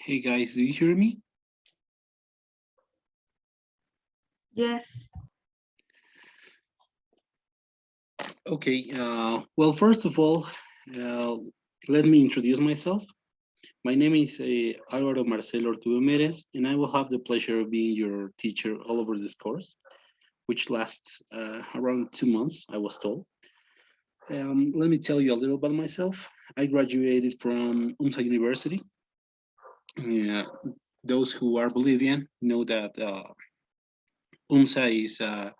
Hey guys, do you hear me? Yes. Okay, well, first of all, uh, let me introduce myself. My name is Álvaro Marcelo Ortube Mérez, and I will have the pleasure of being your teacher all over this course, which lasts around 2 months, I was told. Let me tell you a little about myself. I graduated from UMSA University. Uh, those who are Bolivian know that UMSA is a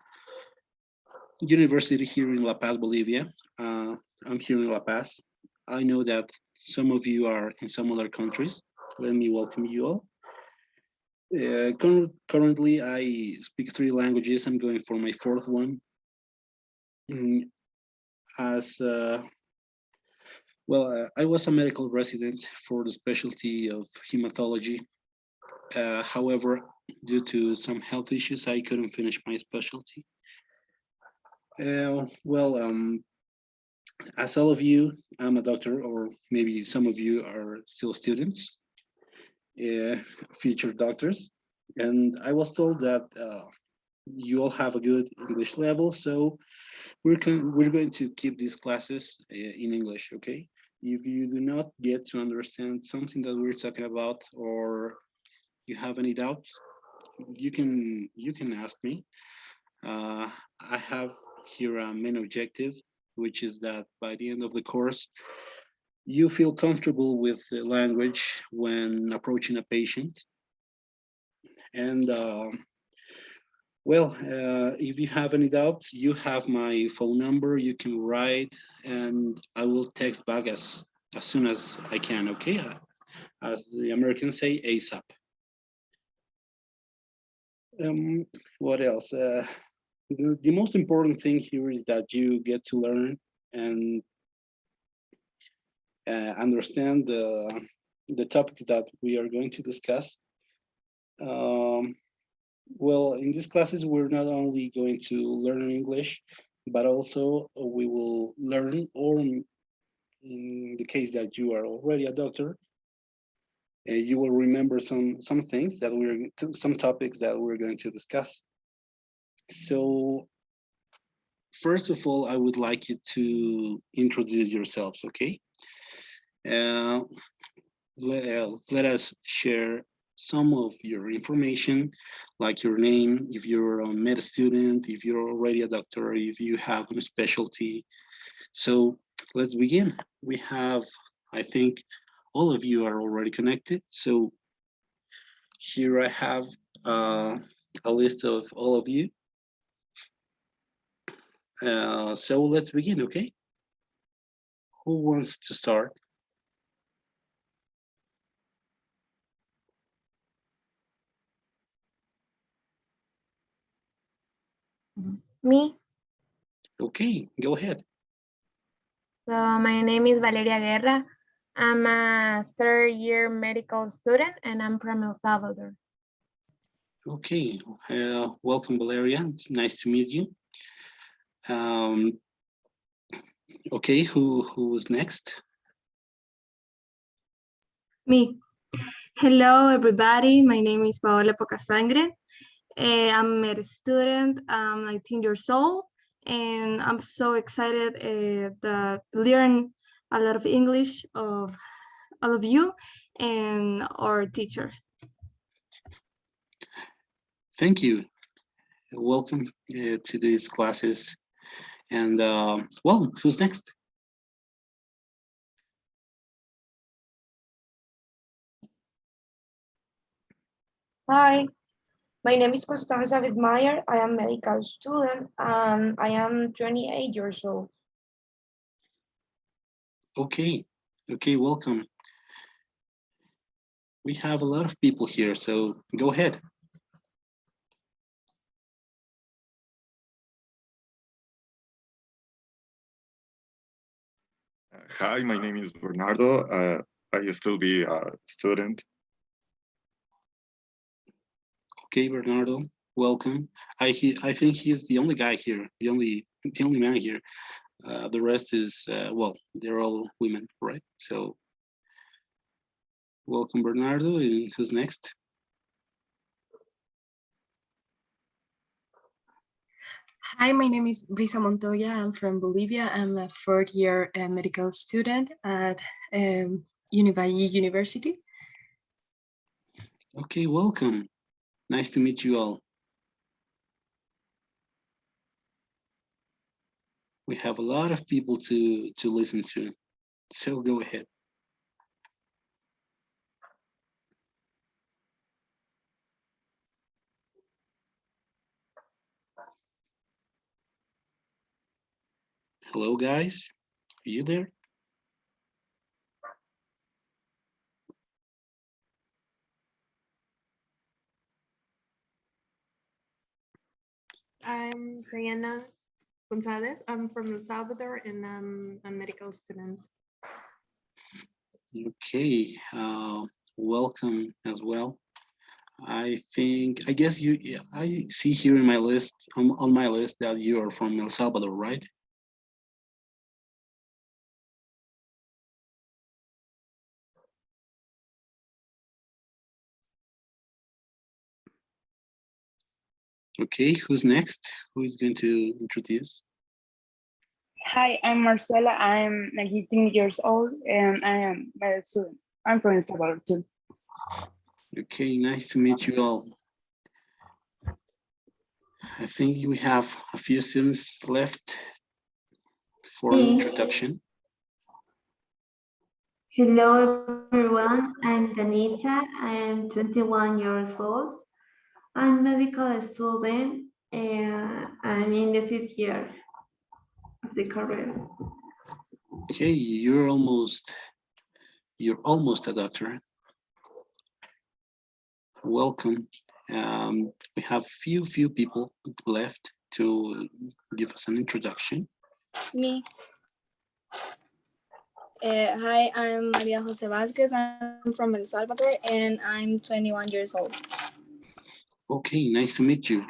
university here in La Paz, Bolivia. Uh, I'm here in La Paz. I know that some of you are in some other countries. Let me welcome you all. Currently, I speak 3 languages. I'm going for my fourth one. Mm, As I was a medical resident for the specialty of hematology. However, due to some health issues, I couldn't finish my specialty. Uh, well, um, as all of you, I'm a doctor, or maybe some of you are still students, uh, future doctors. And I was told that you all have a good English level, so we're going to keep these classes in English, okay? If you do not get to understand something that we're talking about, or you have any doubts, you can ask me. I have here a main objective, which is that by the end of the course, you feel comfortable with the language when approaching a patient. And if you have any doubts, you have my phone number. You can write, and I will text back as soon as I can. Okay, as the Americans say, ASAP. Um, what else? The most important thing here is that you get to learn and understand the topics that we are going to discuss. Um, in these classes, we're not only going to learn English, but also we will learn, or in the case that you are already a doctor, you will remember some things that some topics that we're going to discuss. So first of all, I would like you to introduce yourselves, okay? Uh, let us share some of your information, like your name, if you're a med student, if you're already a doctor, if you have a specialty. So let's begin. We have, I think, all of you are already connected. So here I have a list of all of you. So let's begin, okay? Who wants to start? Me. Okay, go ahead. So my name is Valeria Guerra. I'm a third year medical student and I'm from El Salvador. Okay, welcome, Valeria. It's nice to meet you. Um, okay, who's next? Me. Hello, everybody. My name is Paola Pocasangre. I'm a student. I'm 19 years old, and I'm so excited to learn a lot of English of all of you and our teacher. Thank you. Welcome to these classes. And who's next? Hi, my name is Constanza Wittmeyer. I am a medical student and I am 28 years old. Okay, welcome. We have a lot of people here, so go ahead. Hi, my name is Bernardo. I still be a student. Okay, Bernardo, welcome. I think he's the only guy here, the only man here. The rest is they're all women, right? So Welcome, Bernardo. And who's next? Hi, my name is Brisa Montoya. I'm from Bolivia. I'm a fourth year medical student at Univalle University. Okay, welcome. Nice to meet you all. We have a lot of people to listen to, so go ahead. Hello, guys. Are you there? I'm Diana Gonzalez. I'm from El Salvador and I'm a medical student. Okay, welcome as well. I guess I see here in my list, on my list, that you are from El Salvador, right? Okay, who's next? Who is going to introduce? Hi, I'm Marcela. I'm 19 years old and I am a student. I'm from El Salvador too. Okay, nice to meet you all. I think we have a few students left for an introduction. Hello everyone, I'm Danita. I am 21 years old. I'm medical student and I'm in the 5th year of the career. Okay, you're almost a doctor. Welcome. We have few people left to give us an introduction. Me. Hi, I'm Maria Jose Vasquez. I'm from El Salvador and I'm 21 years old. Okay, nice to meet you.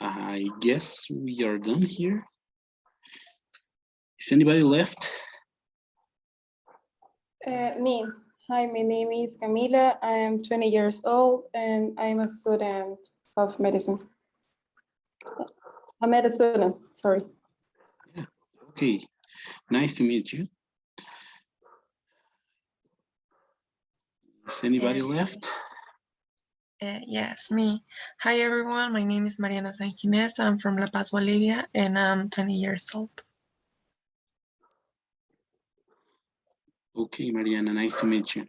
I guess we are done here. Is anybody left? Me. Hi, my name is Camila. I am 20 years old and I'm a student of medicine. A med student, sorry. Yeah. Okay, nice to meet you. Is anybody Yes. left? Yes, me. Hi, everyone. My name is Mariana Sanginés. I'm from La Paz, Bolivia, and I'm 20 years old. Okay, Mariana, nice to meet you.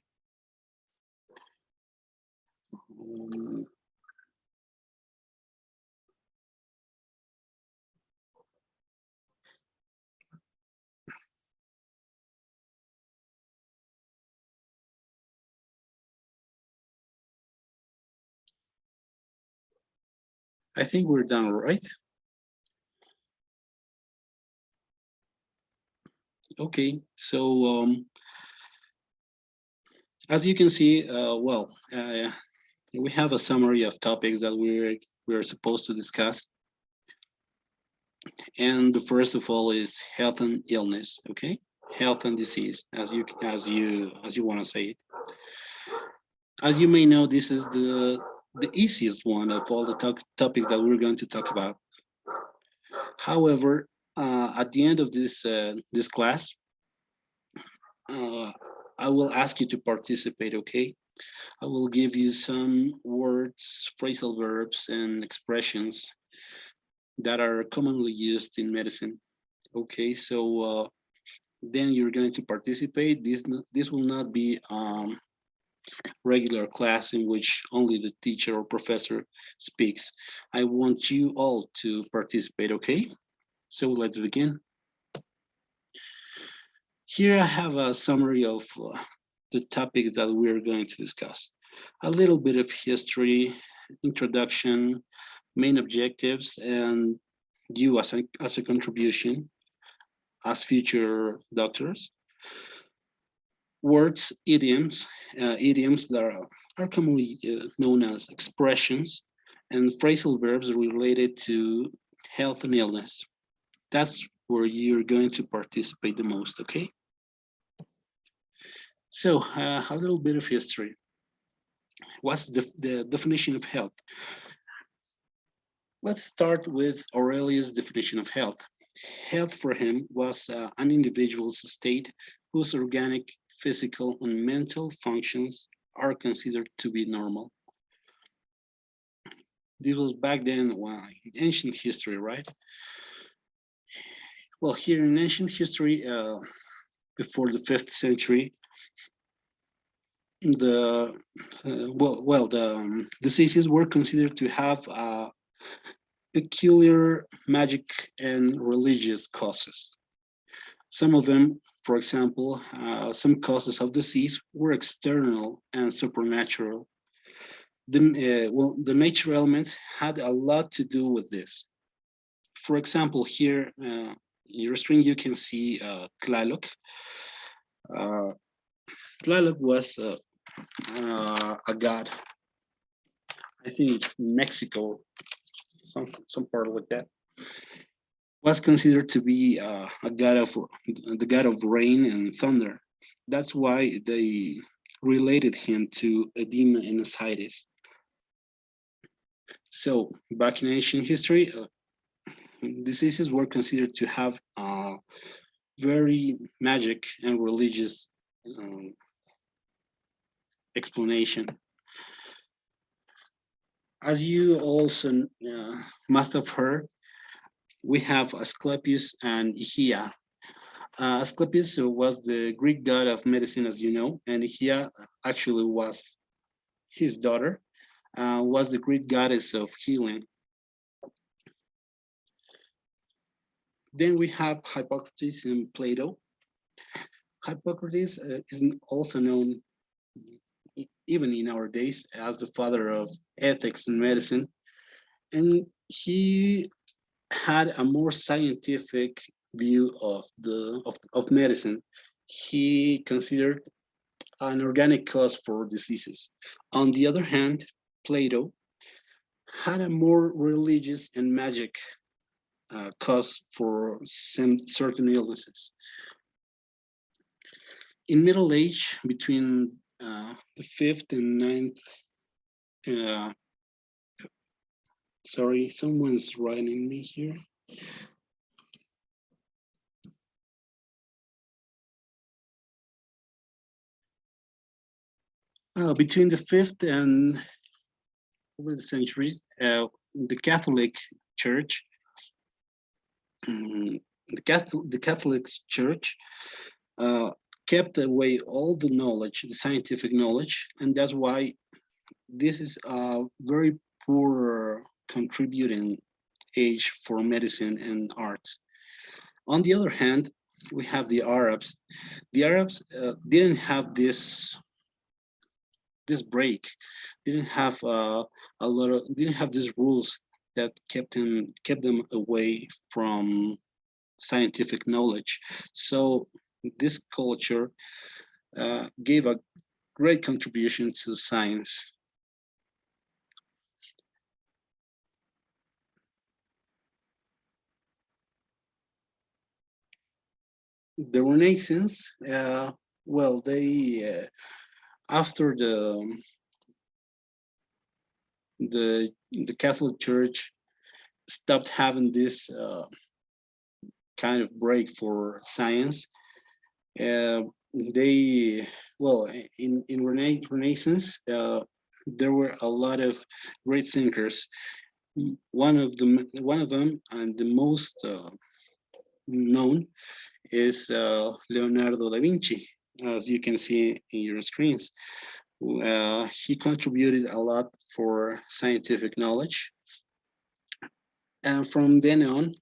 I think we're done, right? Okay, so as you can see, we have a summary of topics that we're supposed to discuss. And the first of all is health and illness, okay? Health and disease, as you want to say it. As you may know, this is the easiest one of all the topics that we're going to talk about. However, at the end of this class, I will ask you to participate, okay? I will give you some words, phrasal verbs, and expressions that are commonly used in medicine. Okay, so then you're going to participate. This will not be regular class in which only the teacher or professor speaks. I want you all to participate, okay? So let's begin. Here I have a summary of the topics that we're going to discuss. A little bit of history, introduction, main objectives, and you as a contribution as future doctors. Words, idioms that are commonly known as expressions, and phrasal verbs related to health and illness. That's where you're going to participate the most, okay? So a little bit of history. What's the definition of health? Let's start with Aurelius' definition of health. Health for him was an individual's state whose organic, physical, and mental functions are considered to be normal. This was back then, well, in ancient history, right? Well, here in ancient history, before the 5th century, the the diseases were considered to have peculiar magic and religious causes. Some of them, for example, some causes of disease were external and supernatural. The nature elements had a lot to do with this. For example, here in your screen, you can see Tlaloc. Uh, Tlaloc was a god. I think it's Mexico, some part like that. Was considered to be a god of the god of rain and thunder. That's why they related him to edema and ascites. So back in ancient history, diseases were considered to have very magic and religious explanation. As you also must have heard, we have Asclepius and Ischia. Asclepius was the Greek god of medicine, as you know, and Ischia actually was his daughter, was the Greek goddess of healing. Then we have Hippocrates and Plato. Hippocrates is also known, even in our days, as the father of ethics and medicine, and he had a more scientific view of medicine. He considered an organic cause for diseases. On the other hand, Plato had a more religious and magic cause for some certain illnesses. In Middle Age, between the 5th and 9th, sorry, someone's writing me here. Between the 5th and over the centuries, the Catholic Church, the Catholic Church kept away all the knowledge, the scientific knowledge, and that's why this is a very poor contributing age for medicine and art. On the other hand, we have the Arabs. The Arabs didn't have this break, didn't have didn't have these rules that kept them away from scientific knowledge. So this culture gave a great contribution to science. The Renaissance, well, they after the Catholic Church stopped having this kind of break for science. They well in Renaissance there were a lot of great thinkers. One of them and the most known is Leonardo da Vinci, as you can see in your screens. He contributed a lot for scientific knowledge. And from then on,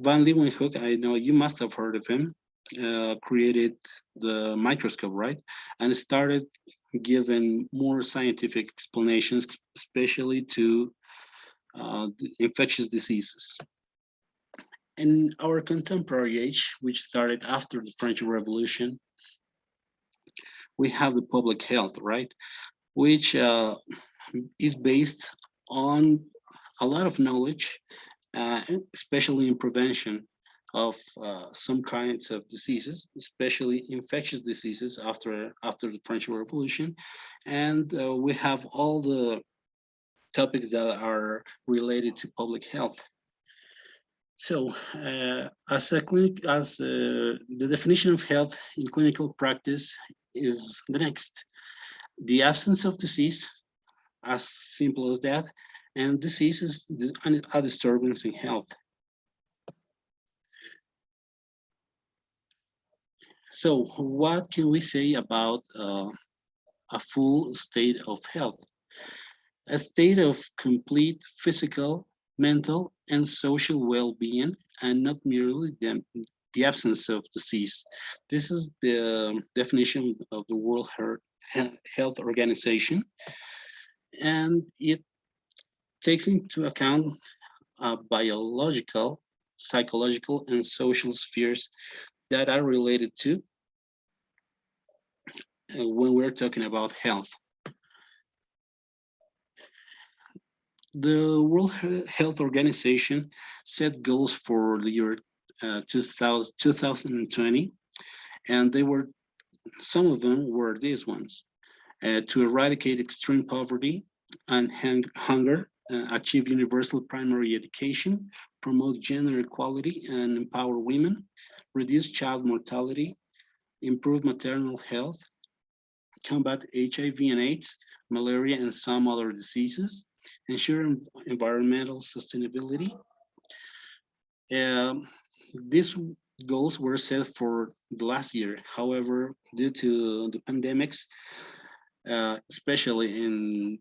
Van Leeuwenhoek, I know you must have heard of him, created the microscope, right? And started giving more scientific explanations, especially to infectious diseases. In our contemporary age, which started after the French Revolution, we have the public health, right? Which is based on a lot of knowledge especially in prevention of some kinds of diseases, especially infectious diseases after the French Revolution. And we have all the topics that are related to public health. So, the definition of health in clinical practice is the next: the absence of disease, as simple as that, and disease is a disturbance in health. So, what can we say about a full state of health? A state of complete physical, mental, and social well-being, and not merely the absence of disease. This is the definition of the World Health Organization, and it takes into account biological, psychological, and social spheres that are related to when we're talking about health. The World Health Organization set goals for the year 2020, and some of them were these ones: to eradicate extreme poverty and hunger, achieve universal primary education, promote gender equality and empower women, reduce child mortality, improve maternal health, combat HIV and AIDS, malaria, and some other diseases, ensure environmental sustainability. These goals were set for the last year. However, due to the pandemics, especially in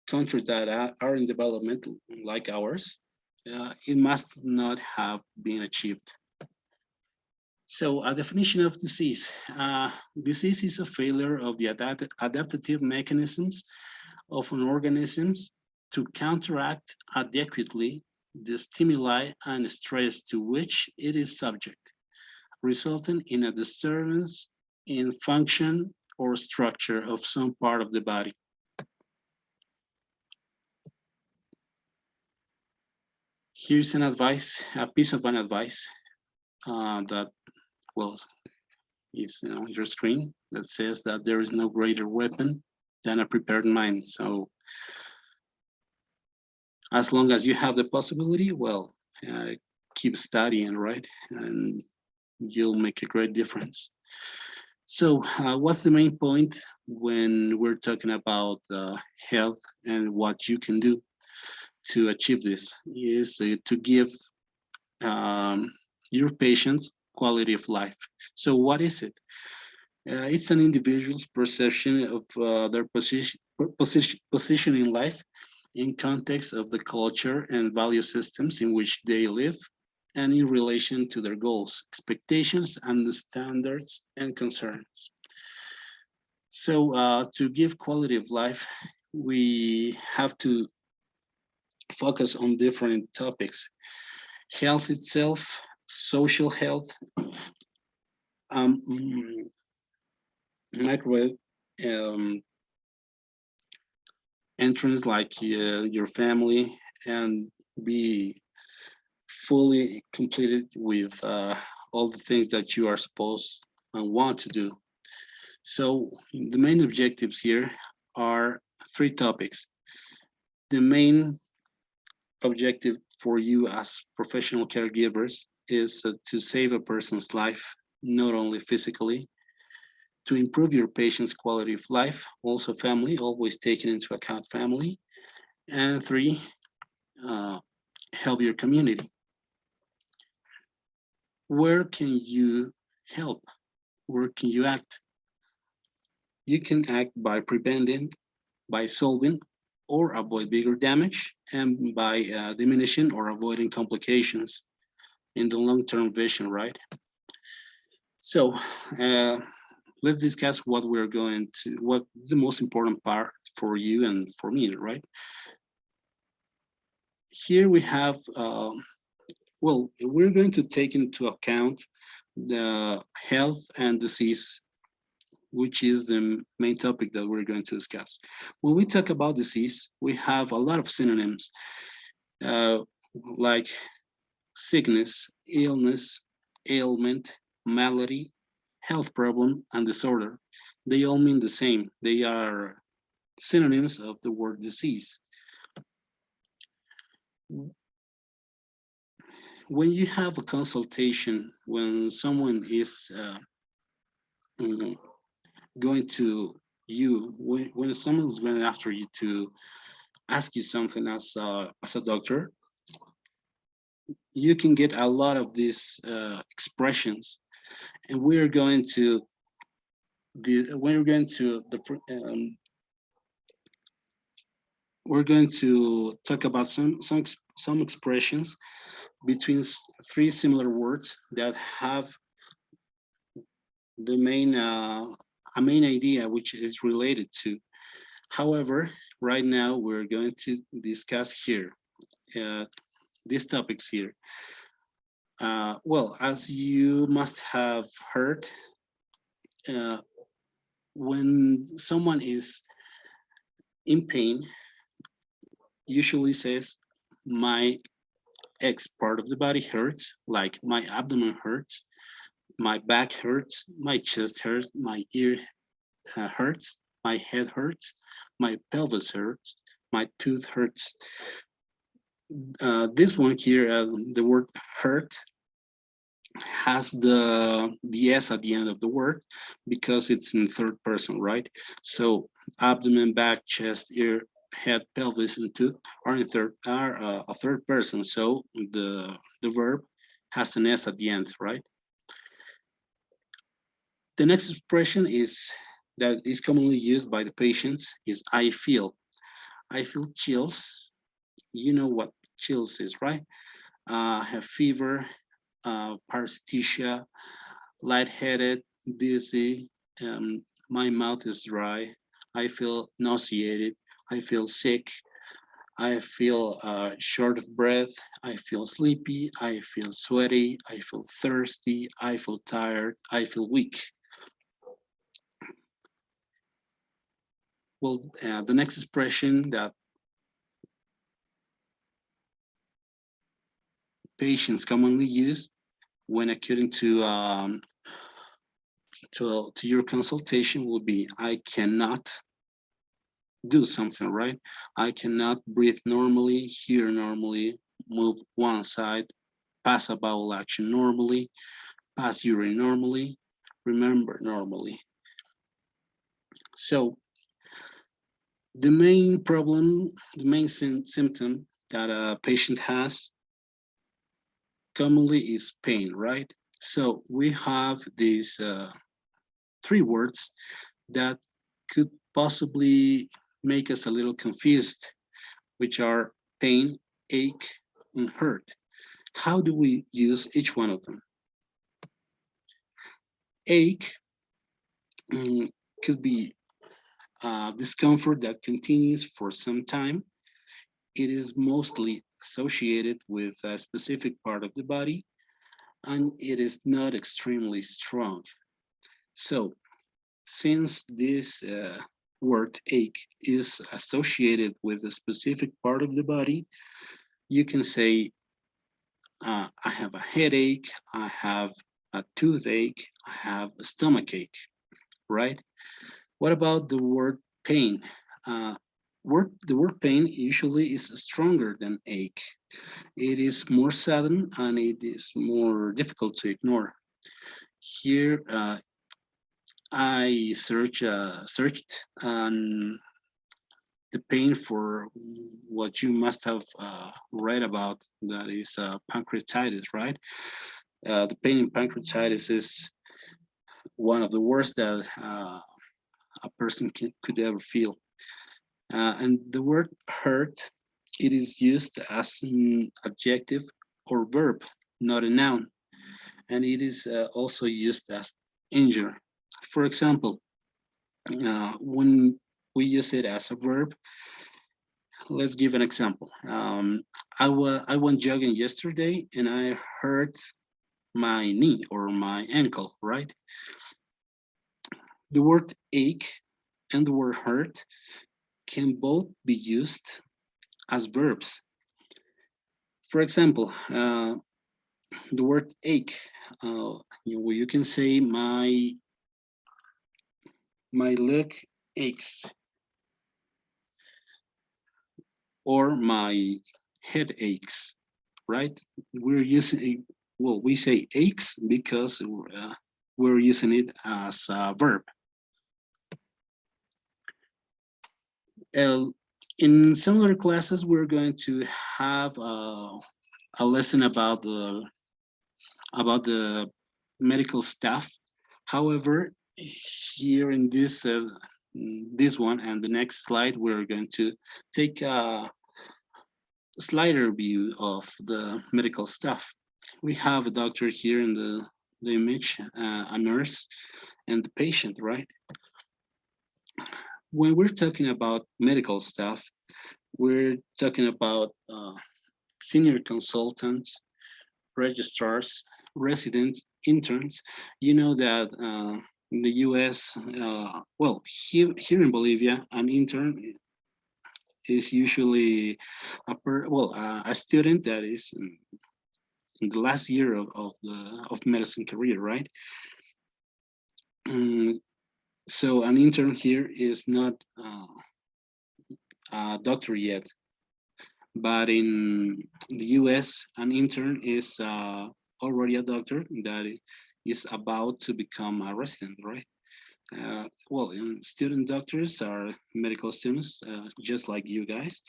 countries that are in development like ours, it must not have been achieved. So a definition of disease. Disease is a failure of the adaptive mechanisms of an organism to counteract adequately the stimuli and stress to which it is subject, resulting in a disturbance in function or structure of some part of the body. Here's an advice, a piece of an advice that, well, is on your screen, that says that there is no greater weapon than a prepared mind. So as long as you have the possibility, well, keep studying, right? And you'll make a great difference. So what's the main point when we're talking about health and what you can do to achieve this? Is to give your patients quality of life. So what is it? It's an individual's perception of their position in life in context of the culture and value systems in which they live, and in relation to their goals, expectations, and the standards and concerns. So to give quality of life, we have to focus on different topics: health itself, social health, microwave entrance like your family, and be fully completed with all the things that you are supposed and want to do. So the main objectives here are three topics. The main objective for you as professional caregivers is to save a person's life, not only physically, to improve your patient's quality of life, also family, always taking into account family, and three, help your community. Where can you help? Where can you act? You can act by preventing, by solving, or avoid bigger damage, and by diminishing or avoiding complications in the long-term vision, right? So let's discuss what the most important part for you and for me, right? Here we have, well, we're going to take into account the health and disease which is the main topic that we're going to discuss. When we talk about disease, we have a lot of synonyms like sickness, illness, ailment, malady, health problem, and disorder. They all mean the same. They are synonyms of the word disease. When you have a consultation, when someone is mm, going to you, when someone's going after you to ask you something as a doctor, you can get a lot of these expressions, and we're going to we're going to talk about some expressions between three similar words that have the main a main idea which is related to. However, right now we're going to discuss here these topics here. Well, as you must have heard, when someone is in pain, usually says, my X part of the body hurts, like my abdomen hurts, my back hurts, my chest hurts, my ear hurts, my head hurts, my pelvis hurts, my tooth hurts. This one here, the word hurt, has the S at the end of the word because it's in third person, right? So abdomen, back, chest, ear, head, pelvis, and tooth are a third person. So the verb has an S at the end, right? The next expression is that is commonly used by the patients is I feel. I feel chills. You know what chills is, right? I have fever, paresthesia, lightheaded, dizzy, my mouth is dry, I feel nauseated, I feel sick, I feel short of breath, I feel sleepy, I feel sweaty, I feel thirsty, I feel tired, I feel weak. Well, the next expression that patients commonly use when according to your consultation will be I cannot do something, right? I cannot breathe normally, hear normally, move one side, pass a bowel action normally, pass urine normally, remember normally. So the main problem, the main symptom that a patient has commonly is pain, right? So we have these three words that could possibly make us a little confused, which are pain, ache, and hurt. How do we use each one of them? Ache could be discomfort that continues for some time. It is mostly associated with a specific part of the body, and it is not extremely strong. So since this word ache is associated with a specific part of the body, you can say, I have a headache, I have a toothache, I have a stomach ache, right? What about the word pain? The word pain usually is stronger than ache. It is more sudden and it is more difficult to ignore. Here, I searched the pain for what you must have read about, that is pancreatitis, right? The pain in pancreatitis is one of the worst that a person could ever feel. And the word hurt, it is used as an adjective or verb, not a noun. And it is also used as injure. For example, when we use it as a verb, let's give an example. I went jogging yesterday and I hurt my knee or my ankle, right? The word ache and the word hurt can both be used as verbs. For example, the word ache, you can say my leg aches, or my head aches, right? We're using, well, we say aches because we're using it as a verb. Uh, in similar classes, we're going to have a lesson about the medical staff. However, here in this one and the next slide, we're going to take a slider view of the medical staff. We have a doctor here in the image, a nurse, and the patient, right? When we're talking about medical staff, we're talking about senior consultants, registrars, residents, interns. You know that in the US, well, here in Bolivia, an intern is usually a student that is in the last year of medicine career, right? So an intern here is not a doctor yet, but in the US, an intern is already a doctor that is about to become a resident, right? Well, student doctors are medical students, just like you guys.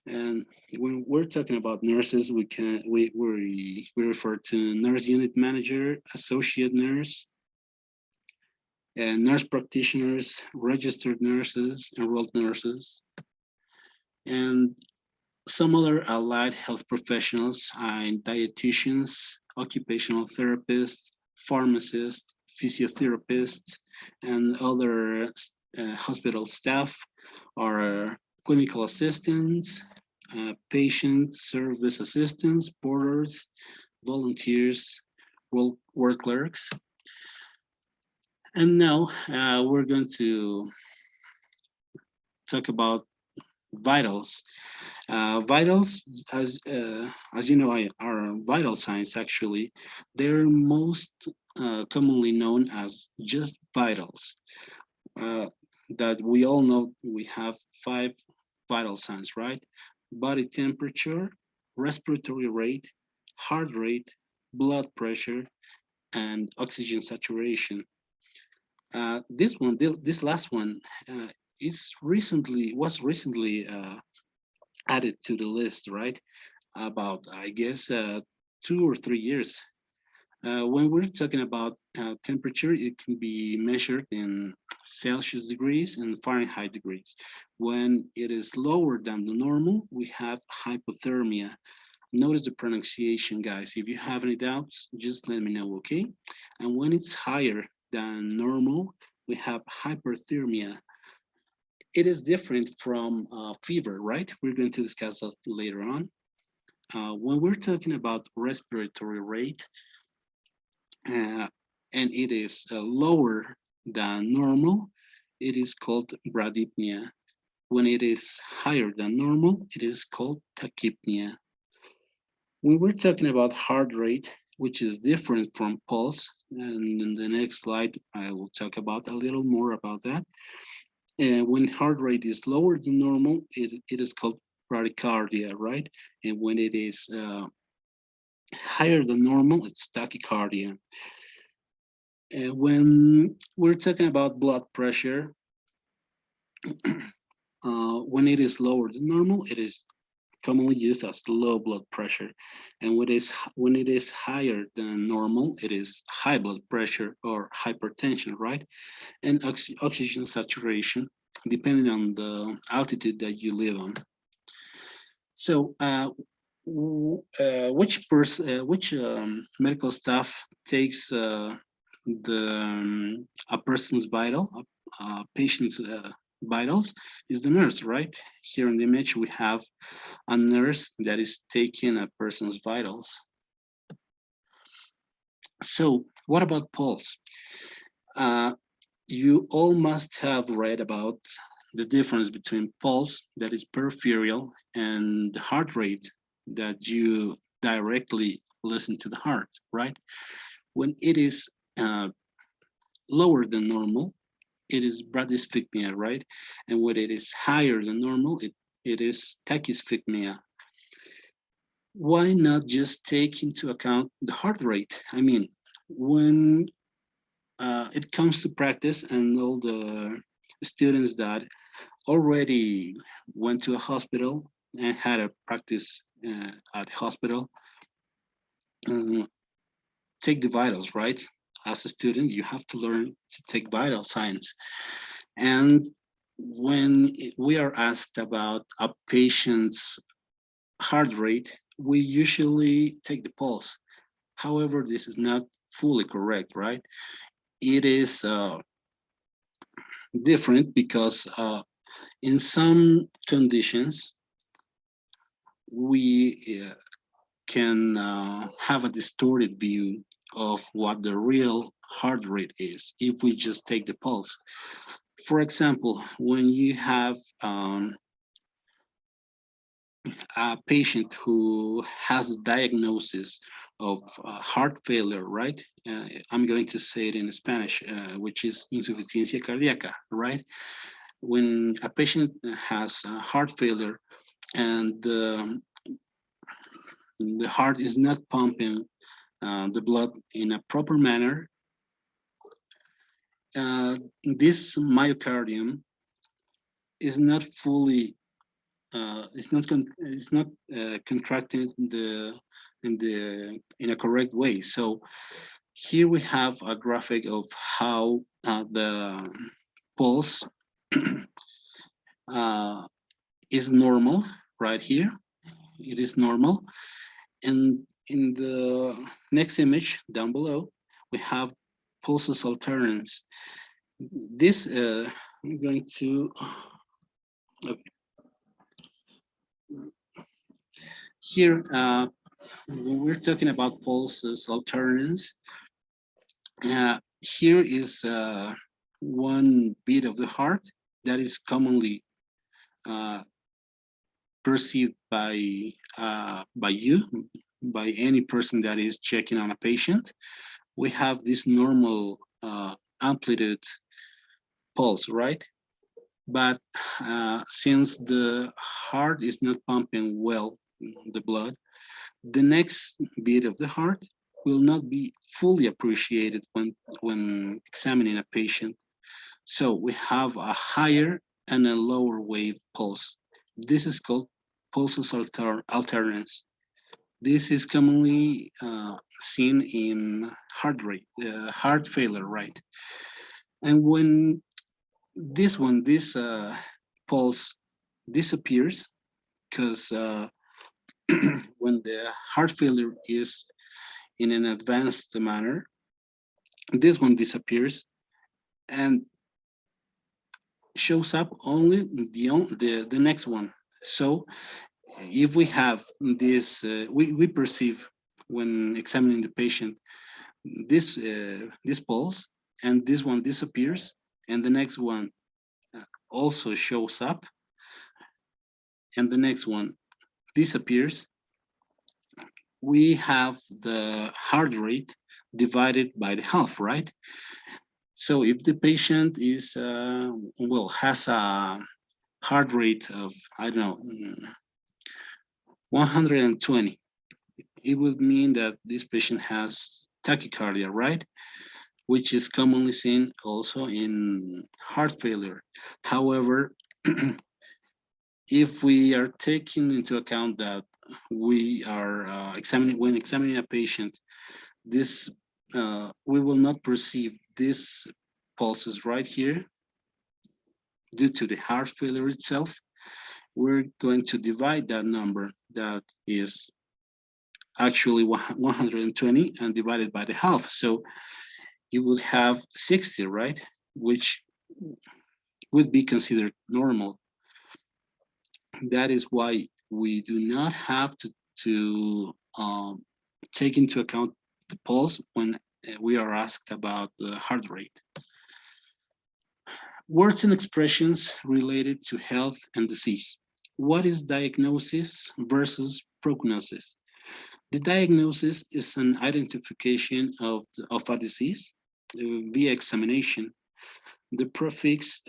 And when we're talking about nurses, we refer to nurse unit manager, associate nurse, and nurse practitioners, registered nurses, enrolled nurses, and some other allied health professionals and dietitians, occupational therapists, pharmacists, physiotherapists, and other hospital staff are clinical assistants, patient service assistants, porters, volunteers, work clerks. And now we're going to talk about vitals. Vitals, as you know, are vital signs. Actually, they're most commonly known as just vitals. That we all know we have 5 vital signs, right? Body temperature, respiratory rate, heart rate, blood pressure, and oxygen saturation. This last one was recently added to the list, right? About, I guess, 2 or 3 years. When we're talking about temperature, it can be measured in Celsius degrees and Fahrenheit degrees. When it is lower than the normal, we have hypothermia. Notice the pronunciation, guys. If you have any doubts, just let me know, okay? And when it's higher than normal, we have hyperthermia. It is different from fever, right? We're going to discuss that later on. When we're talking about respiratory rate, and it is lower than normal, it is called bradypnea. When it is higher than normal, it is called tachypnea. When we're talking about heart rate, which is different from pulse, and in the next slide, I will talk about a little more about that. When heart rate is lower than normal, it is called bradycardia, right? And when it is higher than normal, it's tachycardia. When we're talking about blood pressure, when it is lower than normal, it is commonly used as low blood pressure. And when it is higher than normal, it is high blood pressure or hypertension, right? And oxygen saturation, depending on the altitude that you live on. So which medical staff takes a person's a patient's vitals is the nurse, right? Here in the image, we have a nurse that is taking a person's vitals. So what about pulse? You all must have read about the difference between pulse, that is peripheral, and the heart rate, that you directly listen to the heart, right? When it is lower than normal, it is bradysphypnia, right? And when it is higher than normal, it is tachysphypnia. Why not just take into account the heart rate? I mean, when it comes to practice, and all the students that already went to a hospital and had a practice at hospital, um, take the vitals, right? As a student, you have to learn to take vital signs. And when we are asked about a patient's heart rate, we usually take the pulse. However, this is not fully correct, right? It is different because in some conditions, we can have a distorted view of what the real heart rate is if we just take the pulse. For example, when you have a patient who has a diagnosis of heart failure, right? I'm going to say it in Spanish, which is insuficiencia cardíaca, right? When a patient has heart failure and the heart is not pumping the blood in a proper manner, this myocardium is not fully it's not contracted in a correct way. So here we have a graphic of how the pulse is normal right here. It is normal. And in the next image down below, we have pulsus alternans. This, I'm going to, okay. Here, when we're talking about pulsus alternans, here is one beat of the heart that is commonly perceived by you, by any person that is checking on a patient. We have this normal amplitude pulse, right? But since the heart is not pumping well the blood, the next beat of the heart will not be fully appreciated when examining a patient. So we have a higher and a lower wave pulse. This is called pulsus alternans. This is commonly seen in heart failure, right? And when this pulse disappears, because when the heart failure is in an advanced manner, this one disappears and shows up only the next one. So if we have this, we perceive when examining the patient this pulse, and this one disappears, and the next one also shows up, and the next one disappears, we have the heart rate divided by the half, right? So if the patient is, well, has a heart rate of, I don't know, 120, it would mean that this patient has tachycardia, right? Which is commonly seen also in heart failure. However, if we are taking into account that we are when examining a patient, this we will not perceive this pulses right here due to the heart failure itself. We're going to divide that number that is actually 120 and divided by the half. So you would have 60, right? Which would be considered normal. That is why we do not have to take into account the pulse when we are asked about the heart rate. Words and expressions related to health and disease. What is diagnosis versus prognosis? The diagnosis is an identification of a disease via examination. The prefix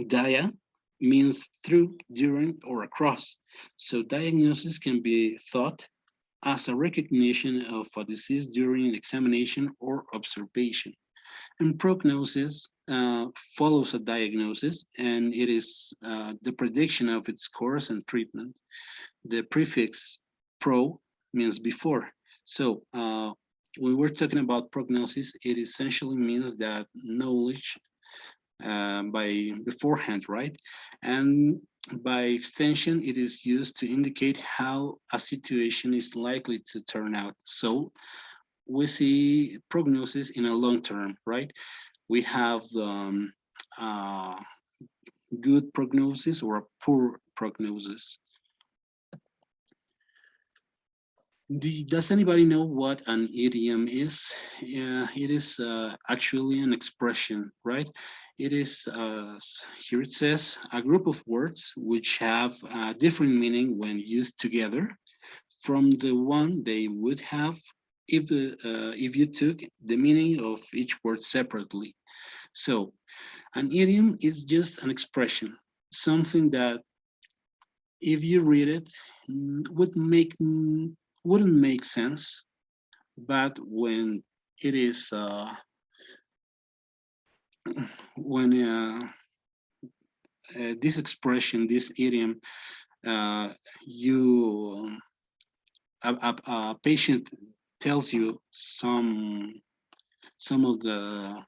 dia means through, during, or across. So diagnosis can be thought as a recognition of a disease during an examination or observation. And prognosis follows a diagnosis, and it is the prediction of its course and treatment. The prefix pro means before. So when we're talking about prognosis, it essentially means that knowledge by beforehand, right? And by extension, it is used to indicate how a situation is likely to turn out. So we see prognosis in a long term, right? We have good prognosis or a poor prognosis. Does anybody know what an idiom is? Yeah, it is actually an expression, right? It is, here it says, a group of words which have a different meaning when used together from the one they would have if you took the meaning of each word separately. So an idiom is just an expression, something that if you read it wouldn't make sense, but when it is when this expression, this idiom, you a patient tells you some of the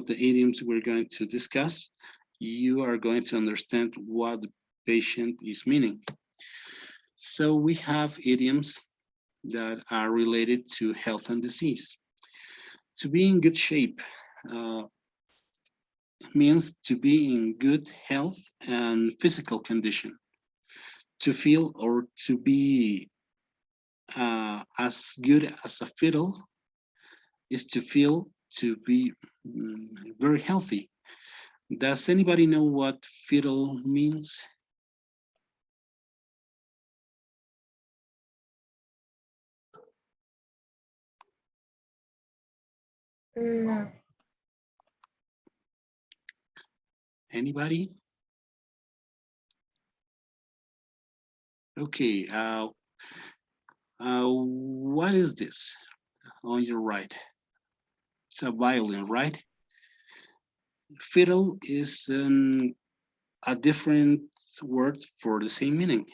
idioms we're going to discuss, you are going to understand what the patient is meaning. So we have idioms that are related to health and disease. To be in good shape means to be in good health and physical condition. To feel or to be as good as a fiddle is to feel to be very healthy. Does anybody know what fiddle means? No. Anybody? Okay, what is this on your right? It's a violin, right? Fiddle is a different word for the same meaning.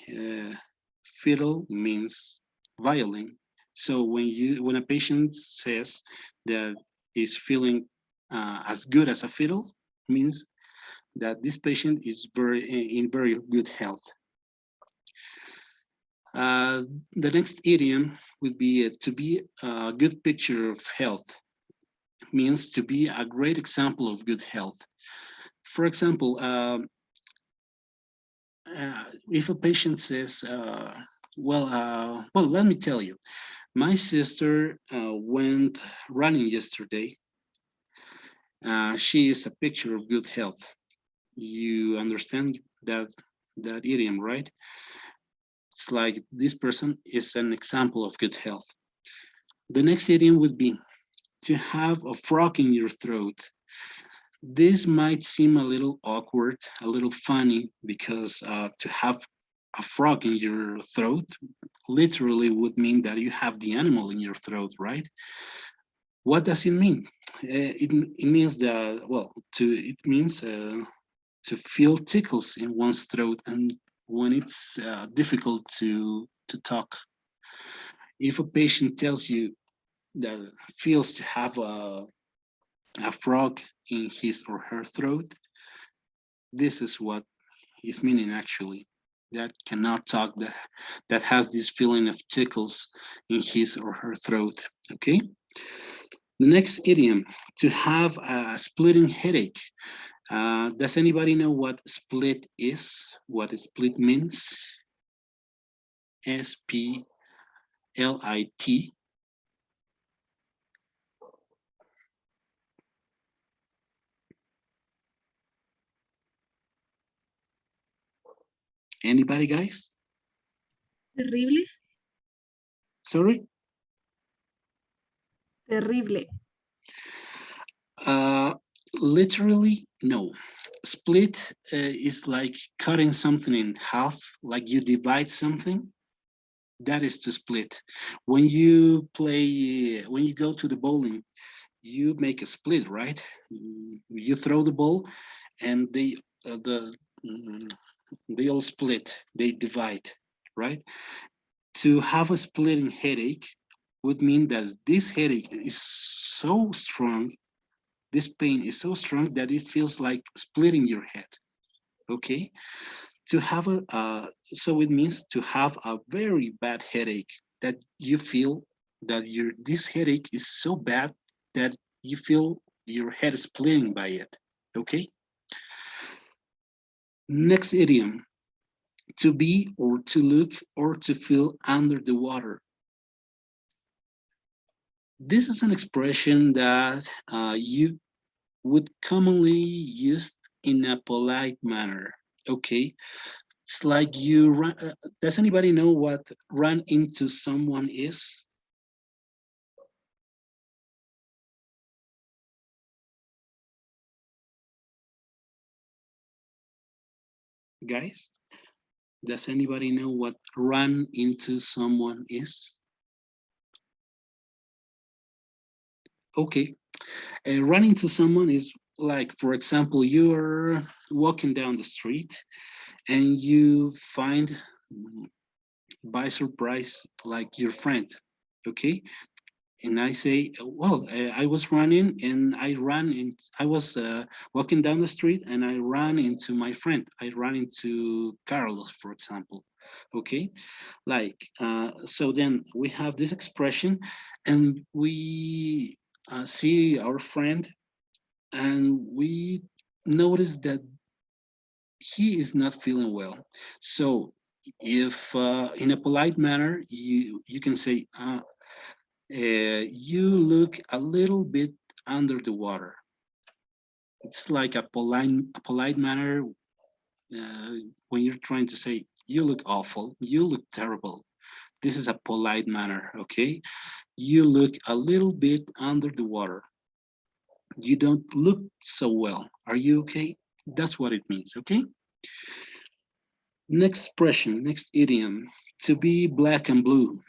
Fiddle means violin. So when a patient says that is feeling as good as a fiddle, means that this patient is in very good health. The next idiom would be to be a good picture of health. Means to be a great example of good health. For example, if a patient says, well, let me tell you, my sister went running yesterday. She is a picture of good health. You understand that idiom, right? It's like this person is an example of good health. The next idiom would be to have a frog in your throat. This might seem a little awkward, a little funny, because to have a frog in your throat literally would mean that you have the animal in your throat, right? What does it mean? It means that, well, it means to feel tickles in one's throat and when it's difficult to talk. If a patient tells you that feels to have a frog in his or her throat, this is what is meaning actually. That cannot talk, that has this feeling of tickles in his or her throat, okay? The next idiom, to have a splitting headache. Does anybody know what split is? What split means? S-P-L-I-T. Anybody, guys? Terrible. Sorry? Terrible. Uh, Literally, no. Split is like cutting something in half, like you divide something. That is to split. When you play, when you go to the bowling, you make a split, right? You throw the ball, and mm, they all split. They divide, right? To have a splitting headache would mean that this headache is so strong, this pain is so strong that it feels like splitting your head. Okay, to have so it means to have a very bad headache that you feel that your this headache is so bad that you feel your head splitting by it. Okay, next idiom: to be or to look or to feel under the water. This is an expression that you would commonly use in a polite manner. Okay, it's like you run. Does anybody know what run into someone is? Guys, does anybody know what run into someone is? Okay, run into someone is like, for example, you're walking down the street and you find by surprise like your friend. Okay, and I say, well, I was running and I ran in, I was walking down the street and I ran into my friend. I ran into Carlos, for example. Okay, like, so then we have this expression and we see our friend and we notice that he is not feeling well. So if in a polite manner, you can say, you look a little bit under the water. It's like a polite manner uh, when you're trying to say, you look awful, you look terrible. This is a polite manner, okay? You look a little bit under the water. You don't look so well. Are you okay? That's what it means, okay? Next expression, next idiom, to be black and blue.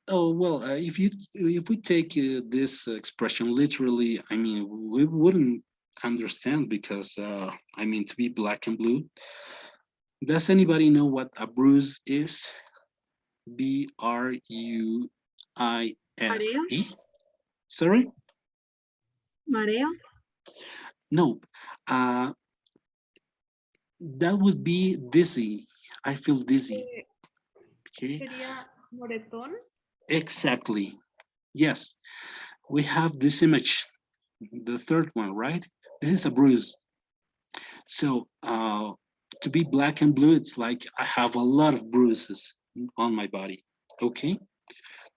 Oh, well, if we take this expression literally, I mean, we wouldn't understand because I mean, to be black and blue. Does anybody know what a bruise is? Mareo. Bruise. Sorry? Mareo. No. Uh, that would be dizzy. I feel dizzy. Okay. Sería moretón. Exactly. Yes. We have this image, the third one, right? This is a bruise. So to be black and blue, it's like I have a lot of bruises on my body. Okay,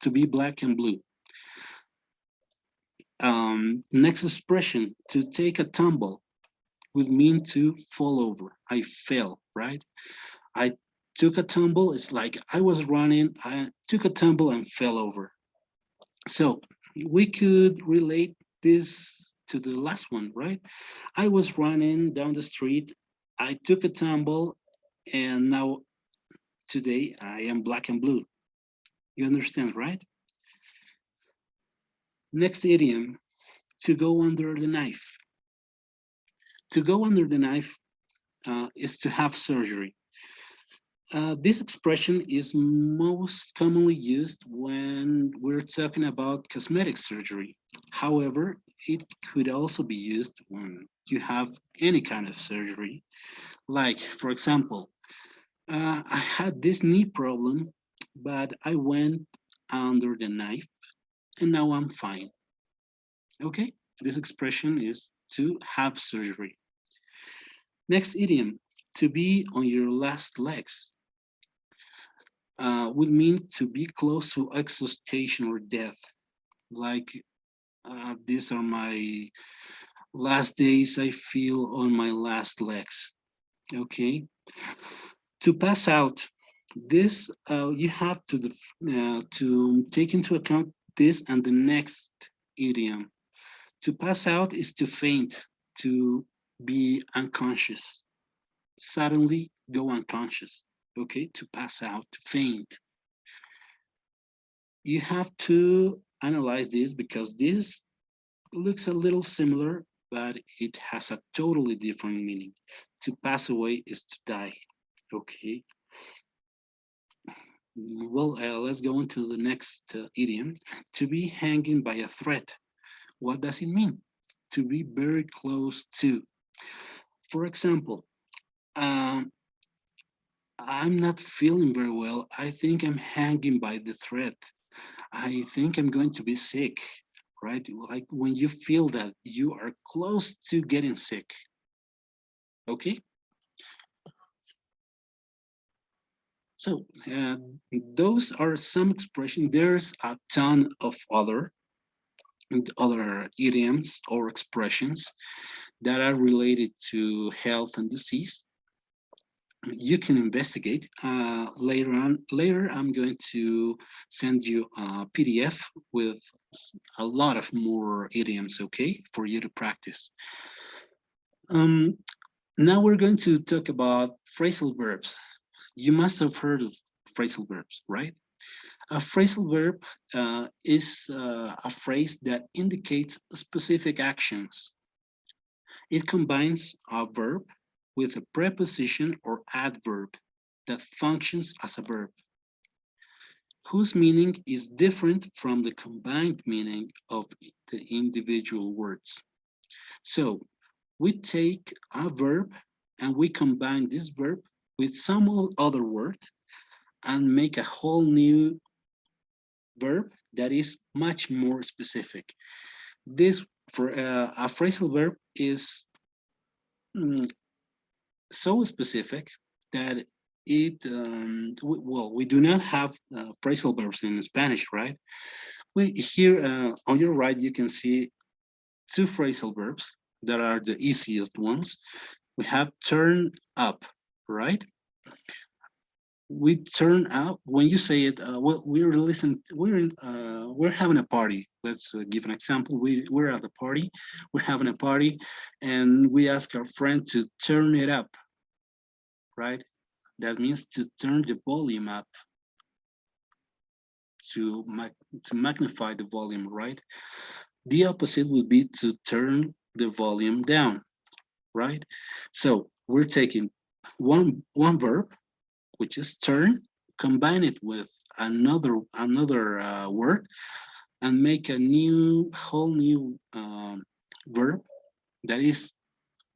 to be black and blue. Next expression, to take a tumble, would mean to fall over. I fell, right? I took a tumble. It's like I was running, I took a tumble and fell over. So we could relate this to the last one, right? I was running down the street. I took a tumble and now today I am black and blue. You understand, right? Next idiom, to go under the knife. To go under the knife is to have surgery. This expression is most commonly used when we're talking about cosmetic surgery. However, it could also be used when you have any kind of surgery. Like, for example, I had this knee problem, but I went under the knife and now I'm fine. Okay, this expression is to have surgery. Next idiom, to be on your last legs, would mean to be close to exhaustion or death. Like, these are my last days, I feel on my last legs. Okay. To pass out, this you have to take into account this and the next idiom. To pass out is to faint, to be unconscious, suddenly go unconscious. Okay, to pass out, to faint. You have to analyze this because this looks a little similar, but it has a totally different meaning. To pass away is to die. Okay. Well, let's go into the next idiom. To be hanging by a thread. What does it mean? To be very close to. For example, um, I'm not feeling very well. I think I'm hanging by the thread. I think I'm going to be sick, right? Like when you feel that you are close to getting sick. Okay. So those are some expressions. There's a ton of other idioms or expressions that are related to health and disease. You can investigate later on. Later, I'm going to send you a PDF with a lot of more idioms, okay, for you to practice. Now we're going to talk about phrasal verbs. You must have heard of phrasal verbs, right? A phrasal verb is a phrase that indicates specific actions. It combines a verb with a preposition or adverb that functions as a verb, whose meaning is different from the combined meaning of the individual words. So we take a verb and we combine this verb with some other word and make a whole new verb that is much more specific. This for a phrasal verb is so specific that we do not have phrasal verbs in Spanish, right? We here on your right, you can see two phrasal verbs that are the easiest ones. We have turn up, right? We turn up when you say it. Well, we're having a party. Let's give an example. We're at a party. We're having a party, and we ask our friend to turn it up, right? That means to turn the volume up, to magnify the volume, right? The opposite would be to turn the volume down, right? So we're taking one verb, which is turn, combine it with another word, and make a whole new verb that is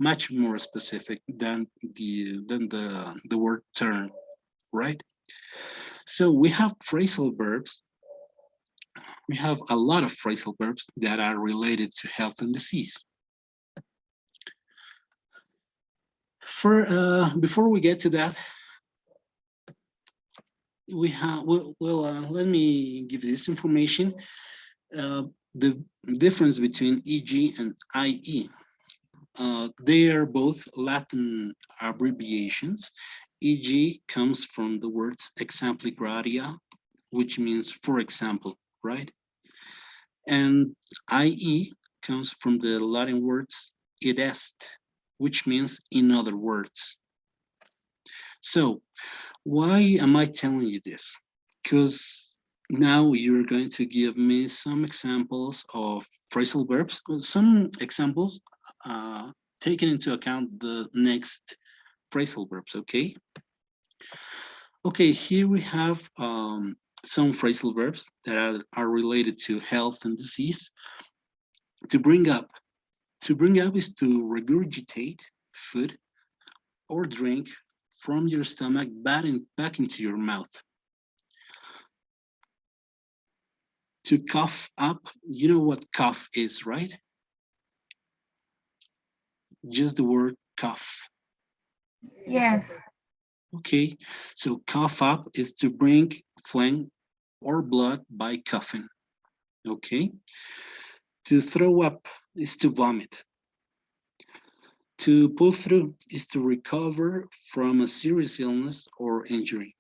much more specific than the word turn, right? So we have phrasal verbs. We have a lot of phrasal verbs that are related to health and disease. Before we get to that, let me give you this information. The difference between EG and IE. They are both Latin abbreviations. EG comes from the words exempli gratia, which means for example, right? And IE comes from the Latin words id est, which means in other words. So why am I telling you this? Because now you're going to give me some examples of phrasal verbs, some examples taking into account the next phrasal verbs, okay? Okay, here we have some phrasal verbs that are related to health and disease. To bring up is to regurgitate food or drink from your stomach back into your mouth. To cough up, you know what cough is, right? Just the word cough. Yes. Okay, so cough up is to bring phlegm or blood by coughing. Okay, to throw up is to vomit. To pull through is to recover from a serious illness or injury.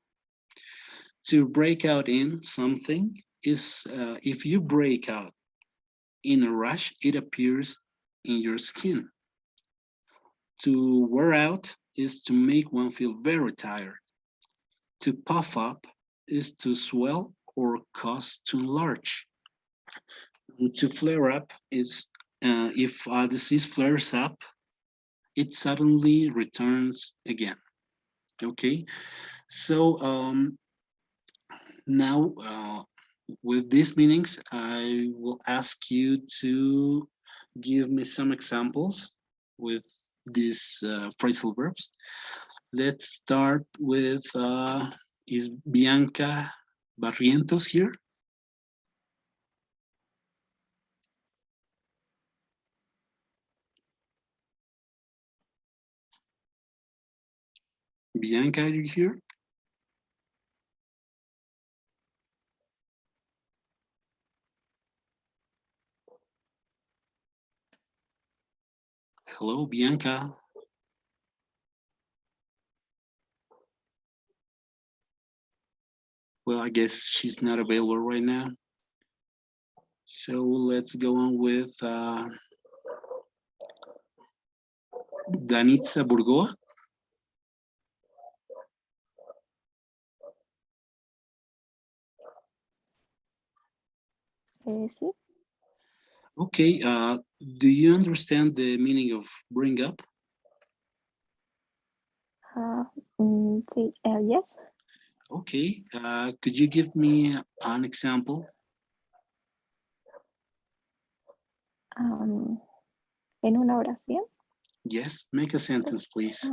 To break out in something is if you break out in a rash, it appears in your skin. To wear out is to make one feel very tired. To puff up is to swell or cause to enlarge. And to flare up is if a disease flares up, it suddenly returns again. Okay, so now with these meanings, I will ask you to give me some examples with these phrasal verbs. Let's start with, is Bianca Barrientos here? Bianca, are you here? Hello, Bianca. Well, I guess she's not available right now. So let's go on with Danitza Burgoa. Sí. Okay, do you understand the meaning of bring up? Sí. Yes. Okay, could you give me an example? En una oración. Yes, make a sentence, please.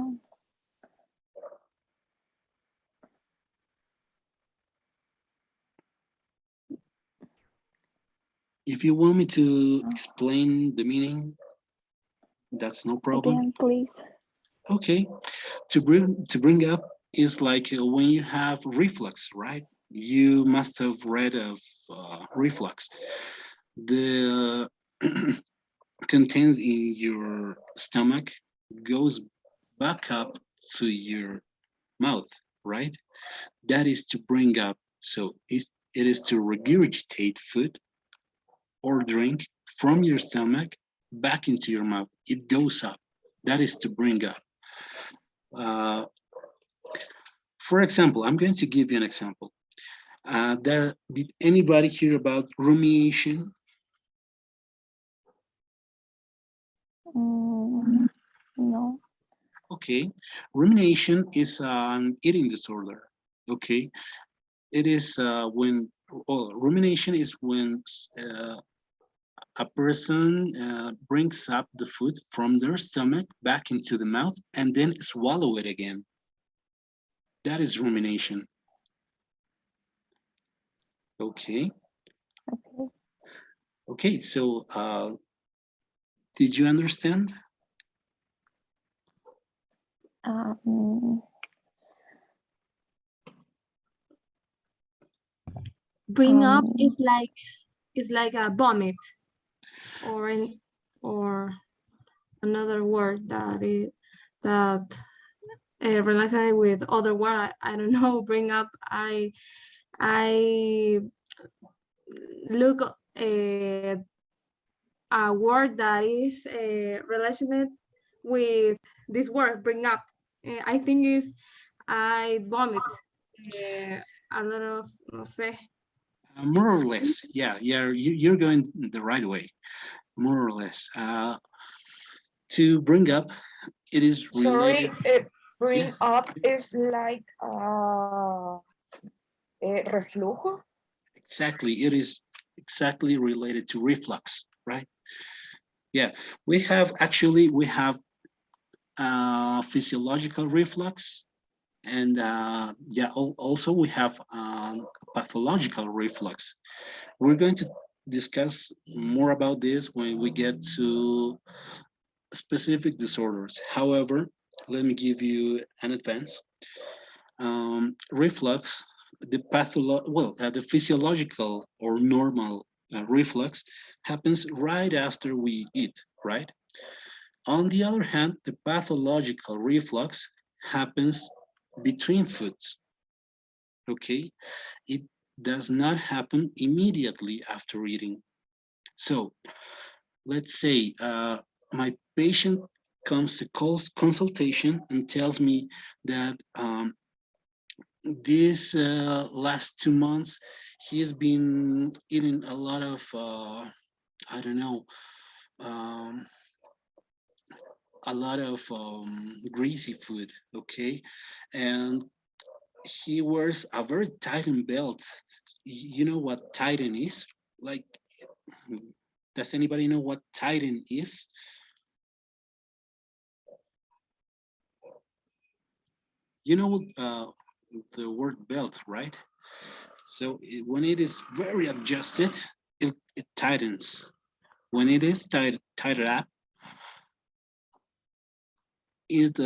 If you want me to explain the meaning, that's no problem. Again, please. Okay, to bring up is like when you have reflux, right? You must have read of reflux. The contents in your stomach goes back up to your mouth, right? That is to bring up. So it is to regurgitate food or drink from your stomach back into your mouth. It goes up. That is to bring up. For example, I'm going to give you an example. Did anybody hear about rumination? No. Okay, rumination is an eating disorder. Okay, it is when, well, rumination is when a person brings up the food from their stomach back into the mouth and then swallow it again. That is rumination. Okay. Okay. Okay, so did you understand? Bring up is like a vomit, or another word that related with other word. I don't know. Bring up. I look a word that is related with this word. Bring up. I think is I vomit. A lot of no sé. More or less, yeah, you're going the right way, more or less. To bring up, it is related. Sorry, bring up is like reflujo. Exactly, it is exactly related to reflux, right? Yeah, we have physiological reflux, and yeah, also we have pathological reflux. We're going to discuss more about this when we get to specific disorders. However, let me give you an advance. Reflux, the physiological or normal reflux happens right after we eat, right? On the other hand, the pathological reflux happens between foods, okay? It does not happen immediately after eating. So let's say my patient comes to consultation and tells me that these last 2 months, he has been eating a lot of, I don't know, um, a lot of greasy food, okay? And he wears a very tightened belt. You know what tighten is? Like, does anybody know what tighten is? You know the word belt, right? So when it is very adjusted, it tightens. When it is tightened up, it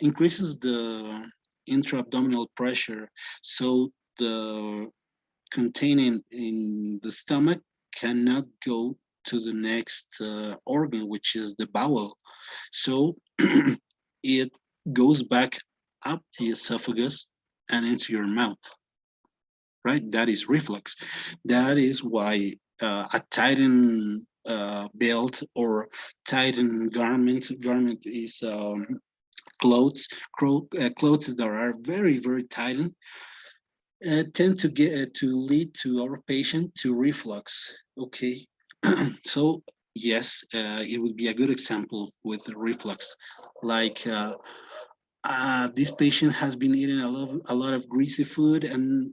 increases the intra-abdominal pressure. So the containing in the stomach cannot go to the next organ, which is the bowel. So it goes back up the esophagus and into your mouth, right? That is reflux. That is why a tightened belt or tightened garment is clothes, clothes that are very, very tightened tend to get to lead to our patient to reflux. Okay, so yes, it would be a good example with reflux. Like this patient has been eating a lot of greasy food and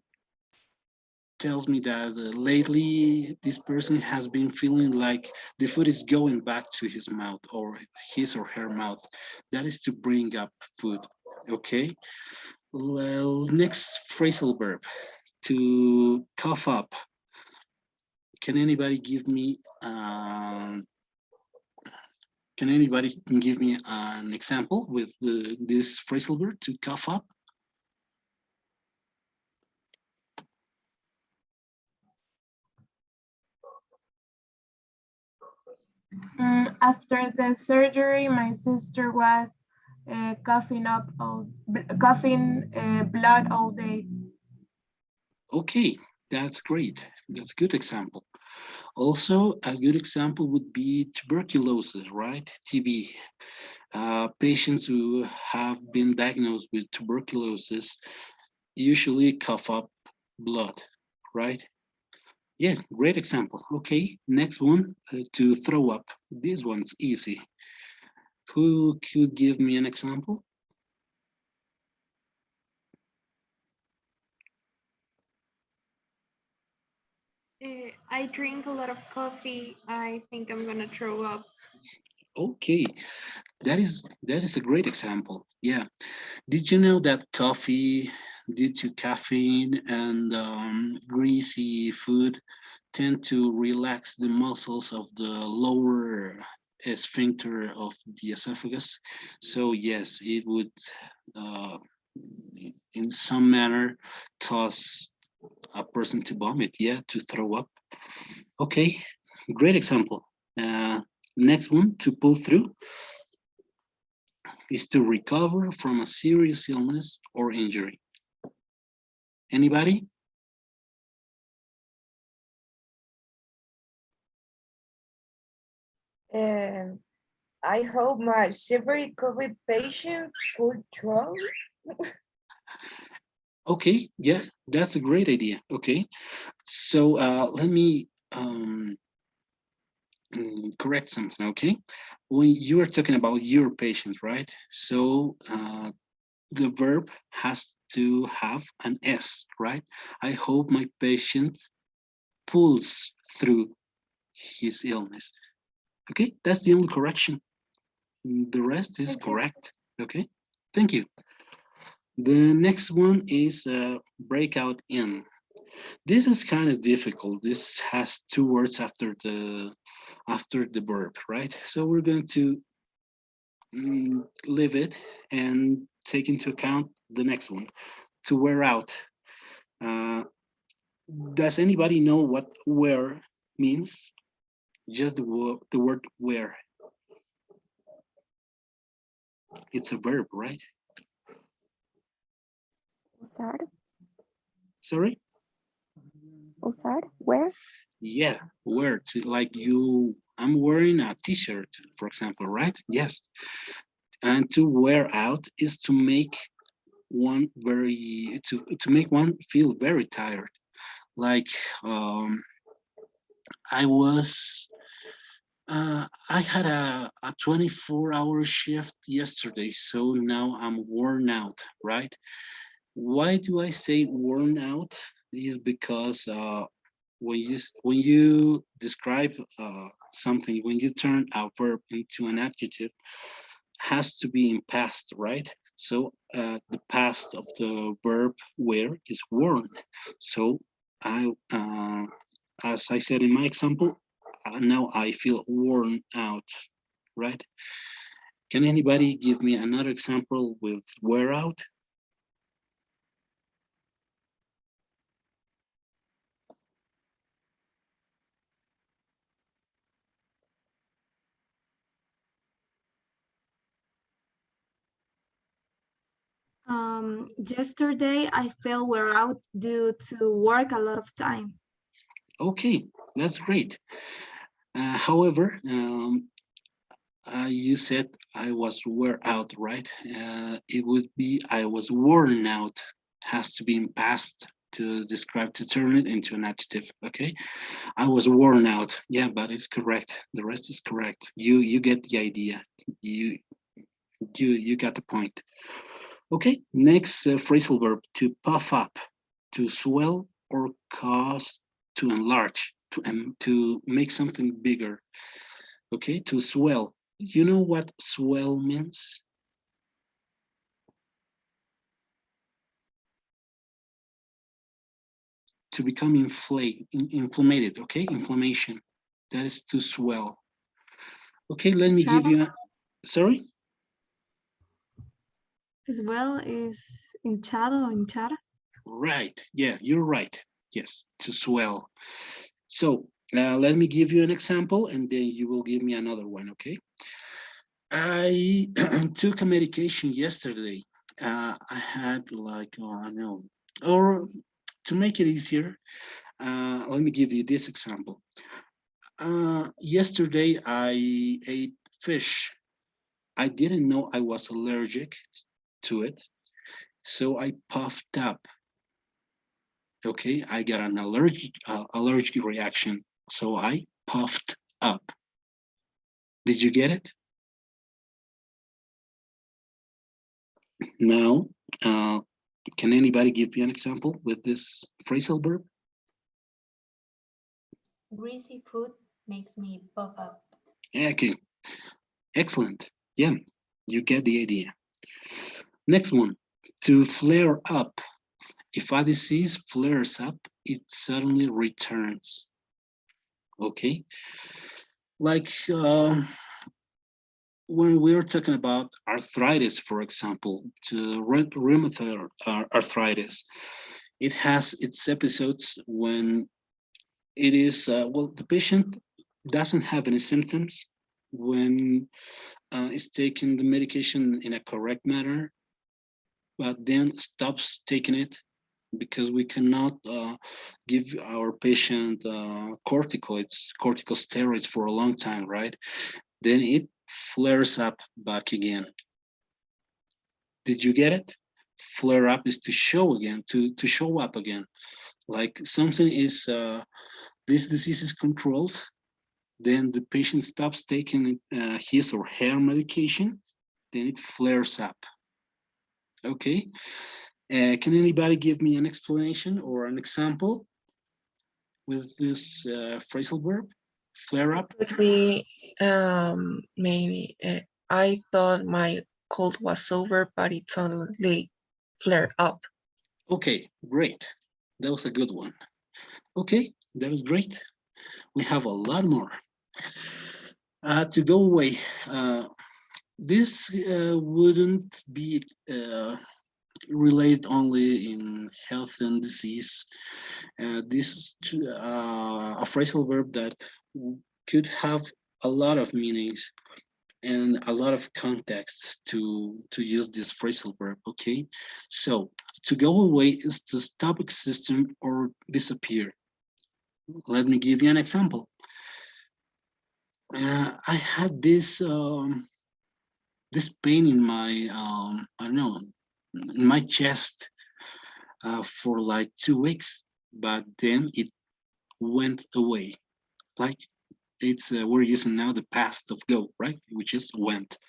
tells me that lately this person has been feeling like the food is going back to his mouth or his or her mouth. That is to bring up food. Okay. Well, next phrasal verb, to cough up. Can anybody give me an example with this phrasal verb, to cough up? After the surgery, my sister was coughing blood all day. Okay, that's great. That's a good example. Also, a good example would be tuberculosis, right? TB. Patients who have been diagnosed with tuberculosis usually cough up blood, right? Yeah, great example. Okay, next one, to throw up. This one's easy. Who could give me an example? I drink a lot of coffee. I think I'm gonna throw up. Okay, that is a great example. Yeah. Did you know that coffee, due to caffeine and greasy food, tend to relax the muscles of the lower sphincter of the esophagus? So yes, it would, uh, in some manner, cause a person to vomit, yeah, to throw up. Okay, great example. Next one, to pull through, is to recover from a serious illness or injury. Anybody? I hope my severe COVID patient could throw. Okay, yeah, that's a great idea. Okay, so let me correct something. Okay, when you are talking about your patient, right? So the verb has to have an S, right? I hope my patient pulls through his illness. Okay, that's the only correction. The rest is correct. Okay, thank you. The next one is breakout in. This is kind of difficult. This has two words after the verb, right? So we're going to leave it and take into account the next one, to wear out. Uh, does anybody know what wear means? Just the word wear. It's a verb, right? Usar. Sorry? Usar. Wear. Yeah, wear. Like I'm wearing a t-shirt, for example, right? Yes. And to wear out is to make one to make one feel very tired. Like I was I had a 24-hour shift yesterday, so now I'm worn out, right? Why do I say worn out? Is because when you describe something, when you turn a verb into an adjective, has to be in past, right? So the past of the verb wear is worn. So I, as I said in my example, now I feel worn out, right? Can anybody give me another example with wear out? Yesterday I felt wear out due to work a lot of time. Okay, that's great. However, you said I was wear out, right? It would be I was worn out. Has to be in past to describe, to turn it into an adjective. Okay, I was worn out. Yeah, but it's correct. The rest is correct. You get the idea. You got the point. Okay, next phrasal verb, to puff up, to swell or cause to enlarge, to make something bigger. Okay, to swell. You know what swell means? To become inflamed, okay? Inflammation. That is to swell. Okay, let me give you sorry? As well is hinchado or hinchar. Right, yeah, you're right. Yes, to swell. So let me give you an example and then you will give me another one, okay? I took a medication yesterday. I had like, oh, no. Or to make it easier, let me give you this example. Yesterday I ate fish. I didn't know I was allergic to it, so I puffed up. Okay, I got an allergic reaction, so I puffed up. Did you get it? Now, can anybody give me an example with this phrasal verb? Greasy food makes me puff up. Okay, excellent. Yeah, you get the idea. Next one, to flare up. If a disease flares up, it suddenly returns. Okay, like when we're talking about arthritis, for example, to rheumatoid arthritis, it has its episodes when it is, well, the patient doesn't have any symptoms when is taking the medication in a correct manner, but then stops taking it because we cannot give our patient corticosteroids for a long time, right? Then it flares up back again. Did you get it? Flare up is to show again, to show up again. Like something is, this disease is controlled, then the patient stops taking his or her medication, then it flares up. Okay, can anybody give me an explanation or an example with this phrasal verb, flare up? Could be maybe I thought my cold was over, but it suddenly flared up. Okay, great. That was a good one. Okay, that was great. We have a lot more. To go away, this wouldn't be related only in health and disease. This is a phrasal verb that could have a lot of meanings. and a lot of contexts to use this phrasal verb. Okay, so to go away is to stop existing or disappear. Let me give you an example. I had this pain in my I don't know, in my chest for like 2 weeks, but then it went away. Like it's we're using now the past of go, right? Which is went.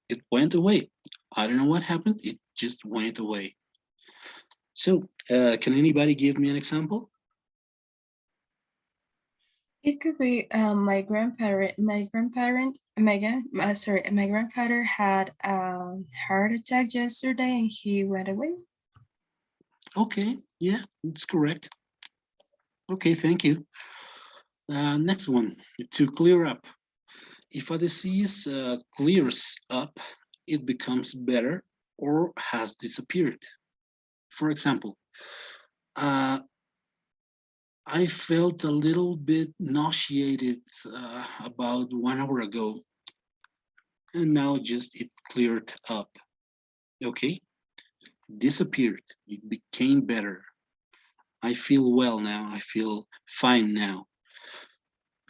It went away. I don't know what happened. It just went away. So, can anybody give me an example? It could be my grandparent. My grandfather had a heart attack yesterday, and he went away. Okay, yeah, that's correct. Okay, thank you. Next one, to clear up. If a disease clears up, it becomes better or has disappeared. For example, uh, I felt a little bit nauseated about 1 hour ago, and now just it cleared up. Okay, disappeared. It became better. I feel well now. I feel fine now.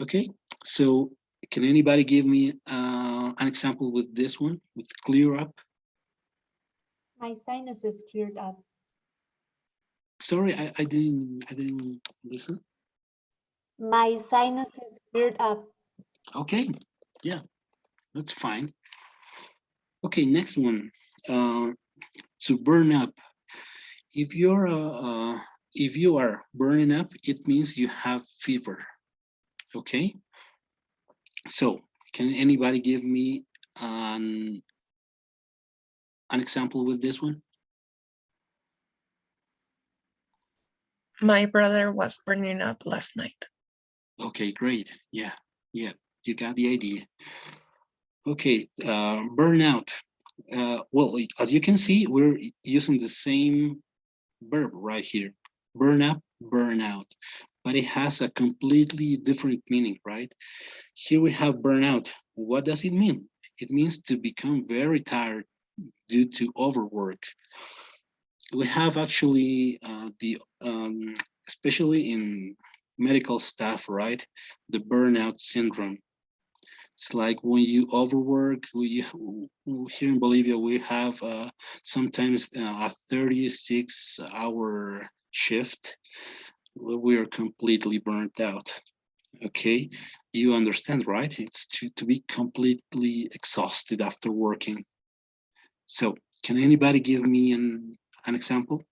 Okay, so can anybody give me an example with this one, with clear up? My sinuses cleared up. Sorry, I didn't listen. My sinuses cleared up. Okay, yeah, that's fine. Okay, next one. To burn up. If you're if you are burning up, it means you have fever. Okay, so can anybody give me an example with this one? My brother was burning up last night. Okay, great. Yeah, yeah, you got the idea. Okay, burnout. Well, as you can see, we're using the same verb right here. Burn up, burn out. But it has a completely different meaning, right? Here we have burnout. What does it mean? It means to become very tired due to overwork. We have actually especially in medical staff, right? The burnout syndrome. It's like when you overwork, here in Bolivia, we have sometimes a 36-hour shift where we are completely burnt out. Okay, you understand, right? It's to be completely exhausted after working. So, can anybody give me an example?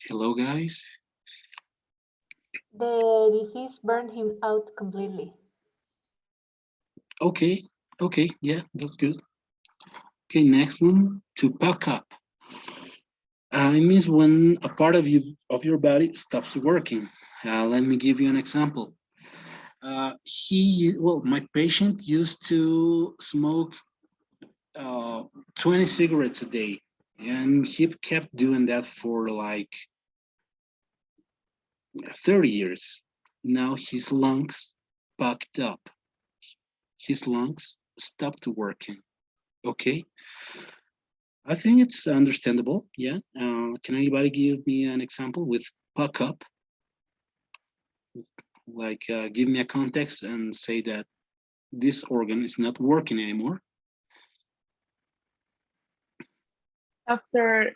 Hello, guys. The disease burned him out completely. Okay, okay, yeah, that's good. Okay, next one, to pack up. It means when a part of your body stops working. Let me give you an example. My patient used to smoke 20 cigarettes a day, and he kept doing that for like 30 years. Now his lungs packed up. His lungs stopped working. Okay, I think it's understandable. Yeah. Can anybody give me an example with pack up? Like, give me a context and say that this organ is not working anymore. After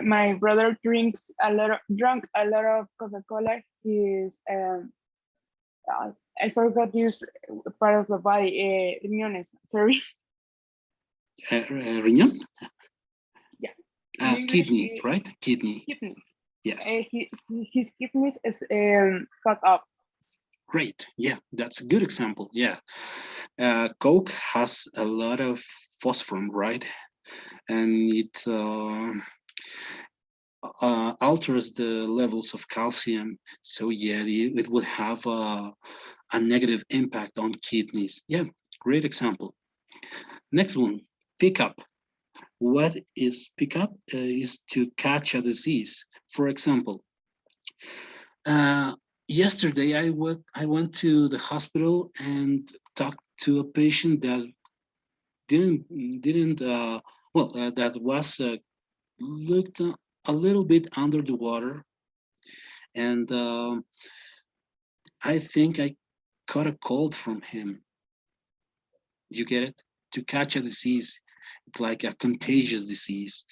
my brother drank a lot of Coca-Cola, his I forgot this part of the body, riñones, sorry. Riñón? Yeah. Kidney, right? Kidney. Kidney. Yes. His kidneys is cut up. Great. Yeah, that's a good example. Yeah. Coke has a lot of phosphorus, right? And it alters the levels of calcium. So yeah, it would have a negative impact on kidneys. Yeah, great example. Next one, pick up. What is pick up? Is to catch a disease. For example, yesterday I went to the hospital and talked to a patient that didn't that was looked a little bit under the water, and I think I caught a cold from him. You get it? To catch a disease, it's like a contagious disease.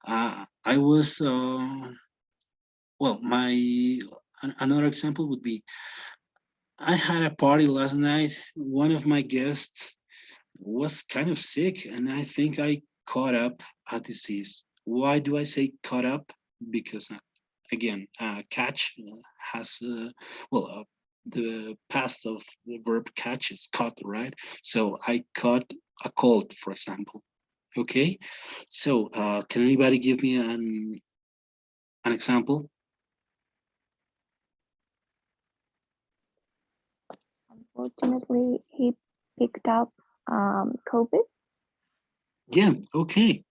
I was my another example would be I had a party last night. One of my guests was kind of sick, and I think I caught up a disease. Why do I say caught up? Because again, catch has the past of the verb catch is caught, right? So I caught a cold, for example. Okay, so can anybody give me an example? Unfortunately, he picked up COVID. Yeah, okay.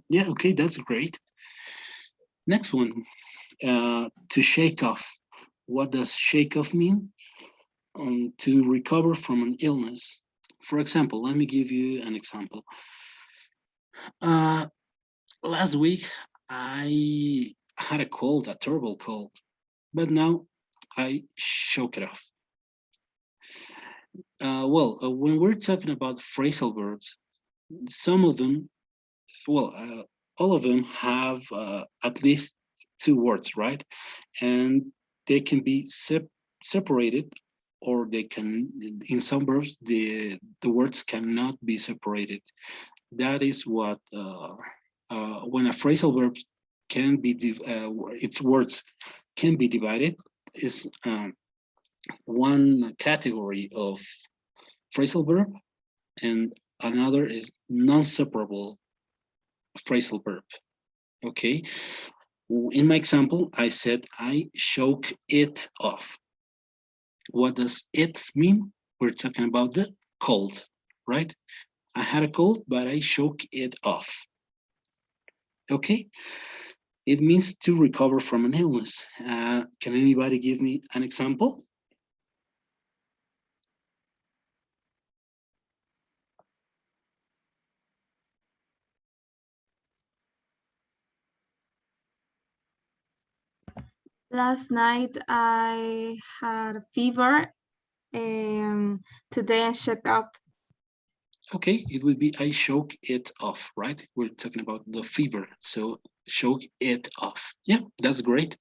Yeah, okay, that's great. Next one, to shake off. What does shake off mean? To recover from an illness. For example, let me give you an example. Last week, I had a cold, a terrible cold, but now I shook it off. When we're talking about phrasal verbs, some of them, all of them have at least two words, right? And they can be separated, or they can, in some verbs, the words cannot be separated. That is what, when a phrasal verb can be, its words can be divided, is one category of phrasal verb, and another is non-separable phrasal verb. Okay, in my example, I said I shook it off. What does it mean? We're talking about the cold, right? I had a cold, but I shook it off. Okay, it means to recover from an illness. Can anybody give me an example? Last night I had a fever and today I shook up. Okay, it would be I shook it off, right? We're talking about the fever, so shook it off. Yeah, that's great.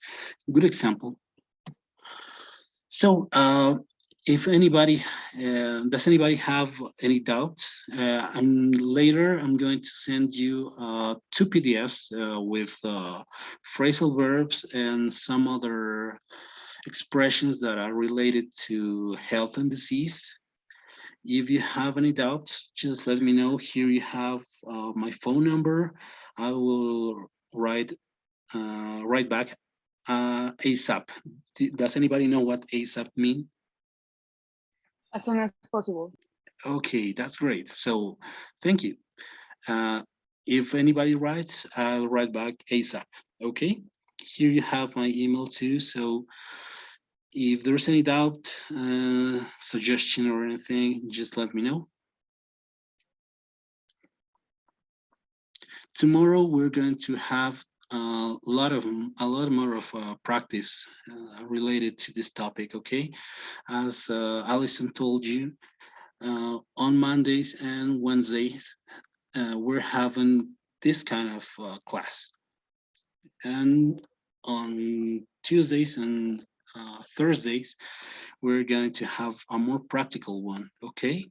Good example. So, if anybody, does anybody have any doubts? And later I'm going to send you two PDFs with phrasal verbs and some other expressions that are related to health and disease. If you have any doubts, just let me know. Here you have my phone number. I will write back ASAP. Does anybody know what ASAP mean? As soon as possible. Okay, that's great. So thank you. If anybody writes, I'll write back ASAP. Okay, here you have my email too. So if there's any doubt, suggestion or anything, just let me know. Tomorrow we're going to have a lot more of practice related to this topic. Okay, as Alison told you, on Mondays and Wednesdays we're having this kind of class, and on Tuesdays and Thursdays we're going to have a more practical one. Okay,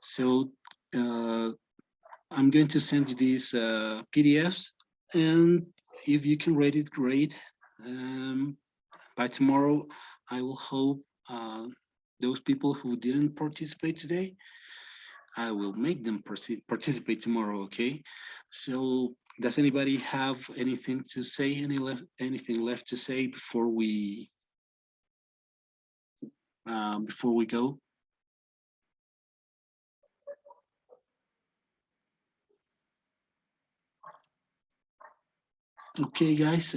so I'm going to send you these PDFs, and if you can rate it, great. By tomorrow, I will hope those people who didn't participate today, I will make them participate tomorrow, okay? So does anybody have anything to say, anything left to say before we before we go? Okay, guys.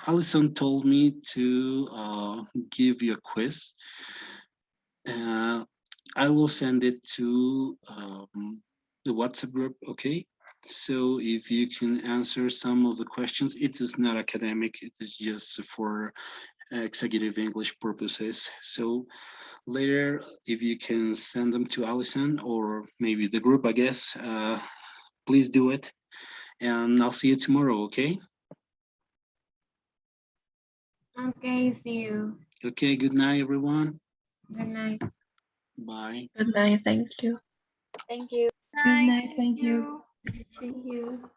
Allison told me to give you a quiz. I will send it to the WhatsApp group, okay? So if you can answer some of the questions, it is not academic, it is just for executive English purposes. So later, if you can send them to Allison or maybe the group, I guess, please do it. And I'll see you tomorrow, okay? Okay, see you. Okay, good night, everyone. Good night. Bye. Good night. Thank you. Thank you. Good night. Thank you. Thank you.